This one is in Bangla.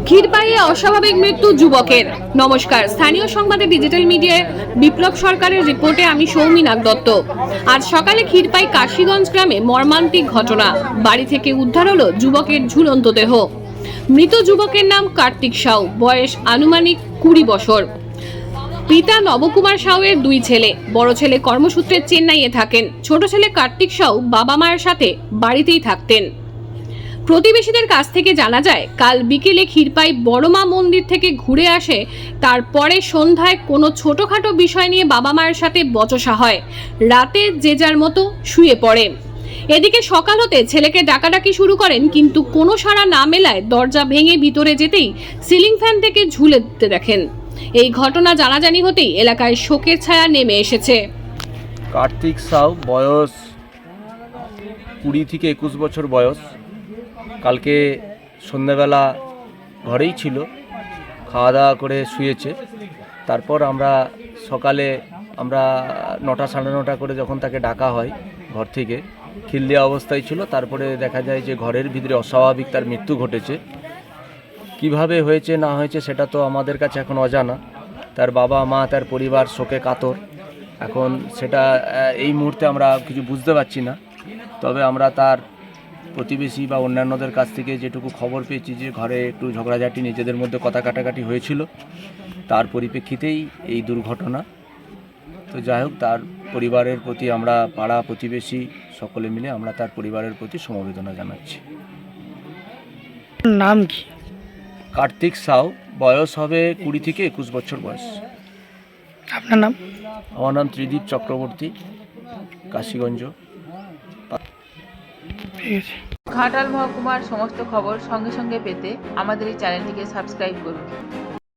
ক্ষীরপাইয়ে অস্বাভাবিক মৃত্যু যুবকের। নমস্কার, স্থানীয় সংবাদে ডিজিটাল মিডিয়ায় বিপ্লব সরকারের রিপোর্টে আমি সৌমি নাগ দত্ত। আজ সকালে ক্ষীরপাই কাশীগঞ্জ গ্রামে মর্মান্তিক ঘটনা। বাড়ি থেকে উদ্ধার হলো যুবকের ঝুলন্ত দেহ। মৃত যুবকের নাম কার্তিক সাউ, বয়স আনুমানিক 20 বছর। পিতা নবকুমার সাউয়ের 2 ছেলে। বড় ছেলে কর্মসূত্রে চেন্নাইয়ে থাকেন। ছোট ছেলে কার্তিক সাউ বাবা মায়ের সাথে বাড়িতেই থাকতেন। প্রতিবেশীদের কাছ থেকে জানা যায়, কাল বিকেলে ক্ষীরপাই বড়মা মন্দির থেকে ঘুরে আসে। তারপরে সন্ধ্যায় কোনো ছোটখাটো বিষয় নিয়ে বাবা মায়ের সাথে বচসা হয়। রাতে যে যার মতো শুয়ে পড়ে। এদিকে সকাল হতে ছেলেকে ডাকাডাকি শুরু করেন, কিন্তু কোনো সাড়া না মেলায় দরজা ভেঙে ভিতরে যেতেই সিলিং ফ্যান থেকে ঝুলে দেখেন। এই ঘটনা জানাজানি হতেই এলাকায় শোকের ছায়া নেমে এসেছে। কার্তিক সাউ, বয়স 20 থেকে 21 বছর বয়স। কালকে সন্ধ্যাবেলা ঘরেই ছিল, খাওয়া দাওয়া করে শুয়েছে। তারপর সকালে 9টা সাড়ে 9টা করে যখন তাকে ডাকা হয় ঘর থেকে, খিল দেওয়া অবস্থায় ছিল। তারপরে দেখা যায় যে ঘরের ভিতরে অস্বাভাবিক তার মৃত্যু ঘটেছে। কিভাবে হয়েছে না হয়েছে সেটা তো আমাদের কাছে এখন অজানা। তার বাবা মা, তার পরিবার শোকে কাতর। এখন সেটা এই মুহূর্তে আমরা কিছু বুঝতে পারছি না। তবে আমরা তার প্রতিবেশী বা অন্যান্যদের কাছ থেকে যেটুকু খবর পেয়েছি যে ঘরে একটু ঝগড়াঝাটি, নিজেদের মধ্যে কথা কাটাকাটি হয়েছিল, তার পরিপ্রেক্ষিতেই এই দুর্ঘটনা। তো যাই হোক, তার পরিবারের প্রতি আমরা পাড়া প্রতিবেশী সকলে মিলে আমরা তার পরিবারের প্রতি সমবেদনা জানাচ্ছি। নাম কি? কার্তিক সাউ, বয়স হবে 20 থেকে 21 বছর বয়স। আপনার নাম? আমার নাম ত্রিদীপ চক্রবর্তী, কাশীগঞ্জ। ঠিক আছে। ঘাটাল মহকুমার সমস্ত খবর সঙ্গে সঙ্গে পেতে আমাদের এই চ্যানেলটিকে সাবস্ক্রাইব করুন।